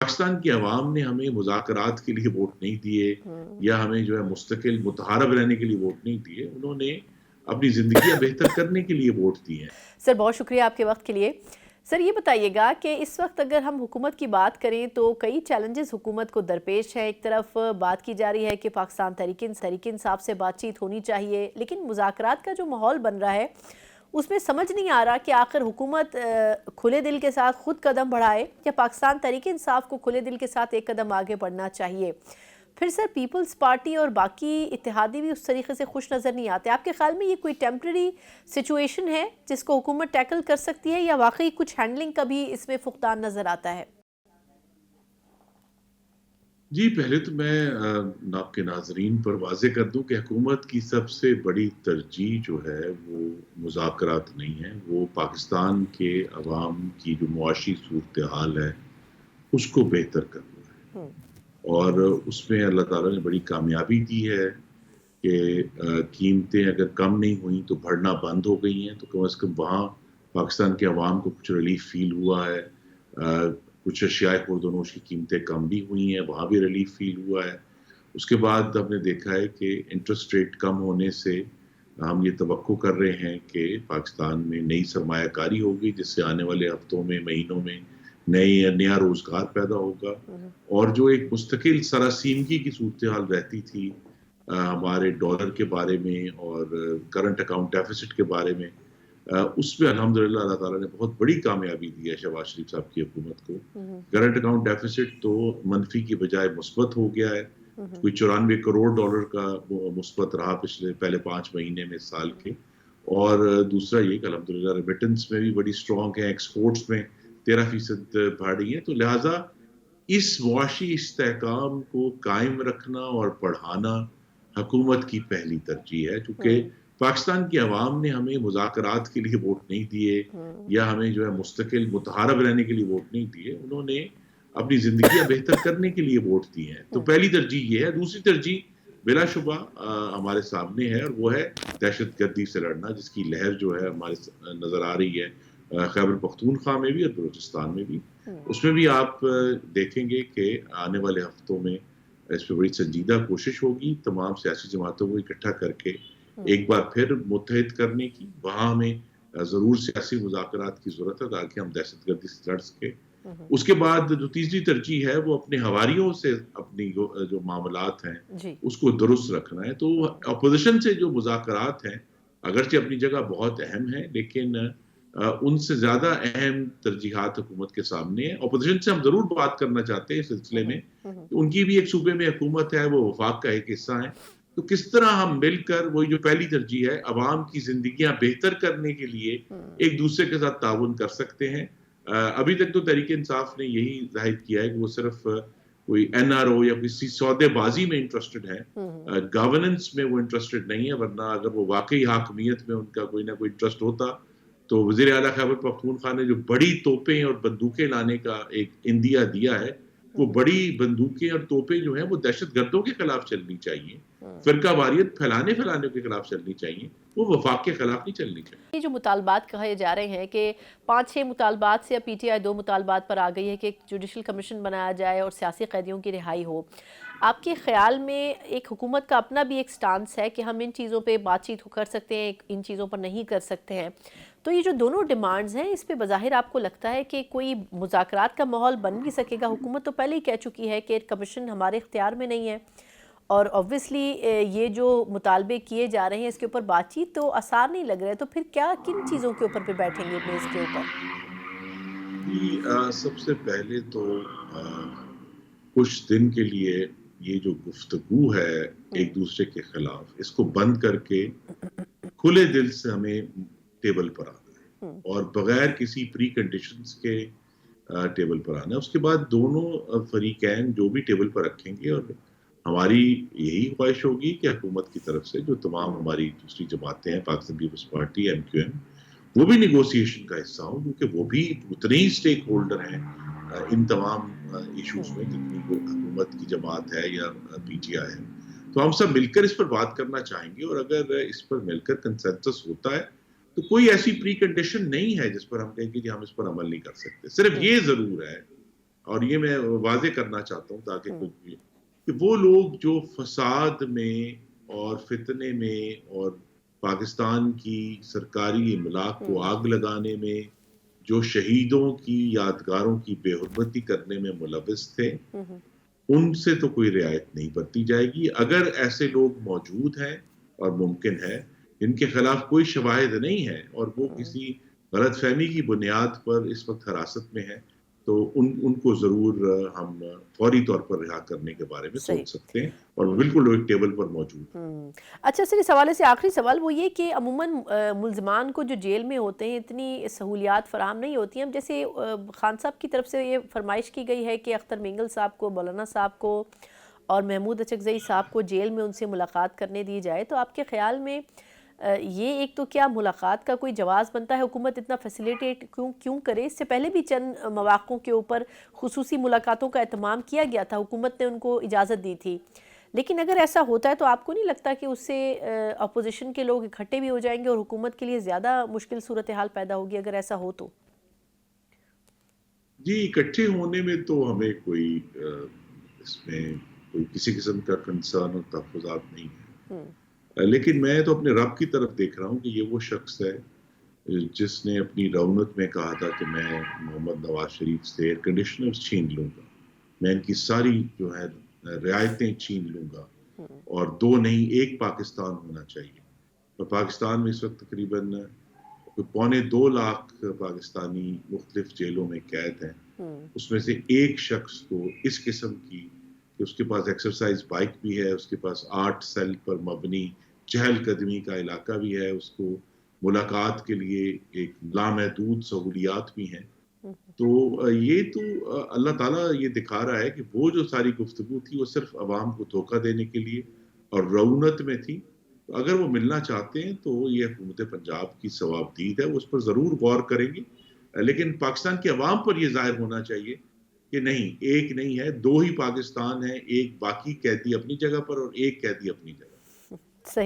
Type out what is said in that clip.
پاکستان کی عوام نے ہمیں مذاکرات کے لیے ووٹ نہیں دیے یا ہمیں جو ہے مستقل متحارب رہنے کے لیے ووٹ نہیں دیے، انہوں نے اپنی زندگیاں بہتر کرنے کے لیے ووٹ دیے ہیں۔ سر بہت شکریہ آپ کے وقت کے لیے۔ سر یہ بتائیے گا کہ اس وقت اگر ہم حکومت کی بات کریں تو کئی چیلنجز حکومت کو درپیش ہیں۔ ایک طرف بات کی جا رہی ہے کہ پاکستان تحریک انصاف سے بات چیت ہونی چاہیے، لیکن مذاکرات کا جو ماحول بن رہا ہے اس میں سمجھ نہیں آ رہا کہ آخر حکومت کھلے دل کے ساتھ خود قدم بڑھائے یا پاکستان تحریک انصاف کو کھلے دل کے ساتھ ایک قدم آگے بڑھنا چاہیے۔ پھر سر پیپلز پارٹی اور باقی اتحادی بھی اس طریقے سے خوش نظر نہیں آتے۔ آپ کے خیال میں یہ کوئی ٹیمپرری سچویشن ہے جس کو حکومت ٹیکل کر سکتی ہے یا واقعی کچھ ہینڈلنگ کا بھی اس میں فقدان نظر آتا ہے؟ جی پہلے تو میں آپ کے ناظرین پر واضح کر دوں کہ حکومت کی سب سے بڑی ترجیح جو ہے وہ مذاکرات نہیں ہے، وہ پاکستان کے عوام کی جو معاشی صورتحال ہے اس کو بہتر کرنا ہے، اور اس میں اللہ تعالیٰ نے بڑی کامیابی دی ہے کہ قیمتیں اگر کم نہیں ہوئیں تو بڑھنا بند ہو گئی ہیں، تو کم از کم وہاں پاکستان کے عوام کو کچھ ریلیف فیل ہوا ہے۔ کچھ اشیاء خورد و نوش کی قیمتیں کم بھی ہوئی ہیں، وہاں بھی ریلیف فیل ہوا ہے۔ اس کے بعد ہم نے دیکھا ہے کہ انٹرسٹ ریٹ کم ہونے سے ہم یہ توقع کر رہے ہیں کہ پاکستان میں نئی سرمایہ کاری ہوگی، جس سے آنے والے ہفتوں میں مہینوں میں نیا روزگار پیدا ہوگا، اور جو ایک مستقل سراسیمگی کی صورتحال رہتی تھی ہمارے ڈالر کے بارے میں اور کرنٹ اکاؤنٹ ڈیفیسٹ کے بارے میں، اس میں الحمدللہ اللہ تعالیٰ نے بہت بڑی کامیابی دی ہے شہباز شریف صاحب کی حکومت کو۔ کرنٹ اکاؤنٹ ڈیفیسٹ تو منفی کی بجائے مثبت ہو گیا ہے، کوئی 94 کروڑ ڈالر کا مثبت رہا پہلے 5 مہینے میں سال کے۔ اور دوسرا یہ کہ الحمدللہ ریمیٹنس میں بھی بڑی اسٹرانگ ہے، ایکسپورٹس میں 13% بڑھی ہے۔ تو لہٰذا اس معاشی استحکام کو قائم رکھنا اور بڑھانا حکومت کی پہلی ترجیح ہے، چونکہ پاکستان کی عوام نے ہمیں مذاکرات کے لیے ووٹ نہیں دیے یا ہمیں جو ہے مستقل متحارب رہنے کے لیے ووٹ نہیں دیے، انہوں نے اپنی زندگیاں بہتر کرنے کے لیے ووٹ دیے ہیں۔ تو پہلی ترجیح یہ ہے۔ دوسری ترجیح بلا شبہ ہمارے سامنے ہے، اور وہ ہے دہشت گردی سے لڑنا، جس کی لہر جو ہے ہمارے نظر آ رہی ہے خیبر پختونخوا میں بھی اور بلوچستان میں بھی۔ اس میں بھی آپ دیکھیں گے کہ آنے والے ہفتوں میں اس پہ بڑی سنجیدہ کوشش ہوگی تمام سیاسی جماعتوں کو اکٹھا کر کے ایک بار پھر متحد کرنے کی۔ وہاں ہمیں ضرور سیاسی مذاکرات کی ضرورت ہے تاکہ ہم دہشت گردی سے لڑ سکیں۔ اس کے بعد جو تیسری ترجیح ہے وہ اپنے ہواریوں سے اپنی جو معاملات ہیں اس کو درست رکھنا ہے۔ تو اپوزیشن سے جو مذاکرات ہیں اگرچہ اپنی جگہ بہت اہم ہیں، لیکن ان سے زیادہ اہم ترجیحات حکومت کے سامنے ہیں۔ اپوزیشن سے ہم ضرور بات کرنا چاہتے ہیں اس سلسلے میں، ان کی بھی ایک صوبے میں حکومت ہے، وہ وفاق کا ایک حصہ ہے، تو کس طرح ہم مل کر وہی جو پہلی ترجیح ہے عوام کی زندگیاں بہتر کرنے کے لیے ایک دوسرے کے ساتھ تعاون کر سکتے ہیں۔ ابھی تک تو تحریک انصاف نے یہی ظاہر کیا ہے کہ وہ صرف کوئی این آر او یا کسی سودے بازی میں انٹرسٹڈ ہے، گورننس میں وہ انٹرسٹڈ نہیں ہے، ورنہ اگر وہ واقعی حاکمیت میں ان کا کوئی نہ کوئی انٹرسٹ ہوتا تو وزیر اعلیٰ خیبر پختونخوا نے جو بڑی توپیں اور بندوقیں لانے کا ایک عندیہ دیا ہے، وہ بڑی بندوقیں اور توپیں جو ہیں وہ دہشت گردوں کے خلاف چلنی چاہیے، فرقہ واریت پھیلانے کے خلاف چلنی چاہیے، وہ وفاق کے خلاف نہیں چلنی چاہیے۔ یہ جو مطالبات کہے جا رہے ہیں کہ 5-6 مطالبات سے پی ٹی آئی 2 مطالبات پر آ گئی ہے کہ ایک جوڈیشل کمیشن بنایا جائے اور سیاسی قیدیوں کی رہائی ہو، آپ کے خیال میں ایک حکومت کا اپنا بھی ایک سٹانس ہے کہ ہم ان چیزوں پہ بات چیت کر سکتے ہیں، ان چیزوں پر نہیں کر سکتے ہیں، تو یہ جو دونوں ڈیمانڈز ہیں اس پہ بظاہر آپ کو لگتا ہے کہ کوئی مذاکرات کا ماحول بن نہیں سکے گا؟ حکومت تو پہلے ہی کہہ چکی ہے کہ کمیشن ہمارے اختیار میں نہیں ہے، اور obviously یہ جو مطالبے کیے جا رہے ہیں اس کے اوپر بات چیت تو آسان نہیں لگ رہا ہے، تو پھر کن چیزوں کے اوپر پہ بیٹھیں گے میز کے اوپر؟ سب سے پہلے تو کچھ دن کے لیے یہ جو گفتگو ہے ایک دوسرے کے خلاف، اس کو بند کر کے کھلے دل سے ہمیں ٹیبل پر آنا ہے اور بغیر کسی پری کنڈیشنز کے ٹیبل پر آنا ہے۔ اس کے بعد دونوں فریقین جو بھی ٹیبل پر رکھیں گے، اور ہماری یہی خواہش ہوگی کہ حکومت کی طرف سے جو تمام ہماری دوسری جماعتیں ہیں، Pakistan peoples party, M Q M, وہ بھی نیگوسیشن کا حصہ ہوں، کیونکہ وہ بھی اتنے ہی اسٹیک ہولڈر ہیں ان تمام ایشوز میں جتنی حکومت کی جماعت ہے یا پی ٹی آئی ہے۔ تو ہم سب مل کر اس پر بات کرنا چاہیں گے، اور اگر اس پر مل کر کنسنسس ہوتا ہے تو کوئی ایسی پری کنڈیشن نہیں ہے جس پر ہم کہیں کہ ہم اس پر عمل نہیں کر سکتے۔ صرف یہ ضرور ہے اور یہ میں واضح کرنا چاہتا ہوں تاکہ ہوں، کچھ بھی کہ وہ لوگ جو فساد میں اور فتنے میں اور پاکستان کی سرکاری املاک کو ہوں، آگ لگانے میں جو شہیدوں کی یادگاروں کی بے حرمتی کرنے میں ملوث تھے ہوں، ہوں، ان سے تو کوئی رعایت نہیں برتی جائے گی اگر ایسے لوگ موجود ہیں اور ممکن ہے جن کے خلاف کوئی شواہد نہیں ہے اور وہ ہوں، کسی غلط فہمی کی بنیاد پر اس وقت حراست میں ہے تو ان کو ضرور ہم فوری طور پر رہا کرنے کے بارے میں صحیح۔ سوچ سکتے ہیں اور بالکل ایک ٹیبل پر موجود ہیں اچھا سر، اس حوالے سے آخری سوال وہ یہ کہ عموماً ملزمان کو جو جیل میں ہوتے ہیں اتنی سہولیات فراہم نہیں ہوتی ہیں. اب جیسے خان صاحب کی طرف سے یہ فرمائش کی گئی ہے کہ اختر مینگل صاحب کو، مولانا صاحب کو اور محمود اچکزئی صاحب کو جیل میں ان سے ملاقات کرنے دی جائے، تو آپ کے خیال میں یہ ایک تو کیا ملاقات کا کوئی جواز بنتا ہے؟ حکومت اتنا فیسیلیٹیٹ کیوں کرے؟ اس سے پہلے بھی چند مواقعوں کے اوپر خصوصی ملاقاتوں کا اہتمام کیا گیا تھا، حکومت نے ان کو اجازت دی تھی. لیکن اگر ایسا ہوتا ہے تو آپ کو نہیں لگتا کہ اس سے اپوزیشن کے لوگ اکٹھے بھی ہو جائیں گے اور حکومت کے لیے زیادہ مشکل صورتحال پیدا ہوگی اگر ایسا ہو تو؟ جی اکٹھے ہونے میں تو ہمیں کوئی اس میں کوئی کسی قسم کا کنسرن اور تحفظات نہیں ہوں، ہے لیکن میں تو اپنے رب کی طرف دیکھ رہا ہوں کہ یہ وہ شخص ہے جس نے اپنی رونت میں کہا تھا کہ میں محمد نواز شریف سے ایئر کنڈیشنر چھین لوں گا، میں ان کی ساری جو ہے رعایتیں چھین لوں گا ہوں، اور دو نہیں ایک پاکستان ہونا چاہیے. اور پاکستان میں اس وقت تقریباً 2.25 لاکھ پاکستانی مختلف جیلوں میں قید ہیں. ہوں، اس میں سے ایک شخص کو اس قسم کی کہ اس کے پاس ایکسرسائز بائک بھی ہے، اس کے پاس 8 سیل پر مبنی چہل قدمی کا علاقہ بھی ہے، اس کو ملاقات کے لیے ایک لامحدود سہولیات بھی ہیں. ہوں، تو یہ تو اللہ تعالیٰ یہ دکھا رہا ہے کہ وہ جو ساری گفتگو تھی وہ صرف عوام کو دھوکہ دینے کے لیے اور رونت میں تھی. تو اگر وہ ملنا چاہتے ہیں تو یہ حکومت پنجاب کی ثوابدید ہے، وہ اس پر ضرور غور کریں گی. لیکن پاکستان کی عوام پر یہ ظاہر ہونا چاہیے کہ نہیں، ایک نہیں ہے، دو ہی پاکستان ہے، ایک باقی قیدی اپنی جگہ پر اور ایک قیدی اپنی جگہ.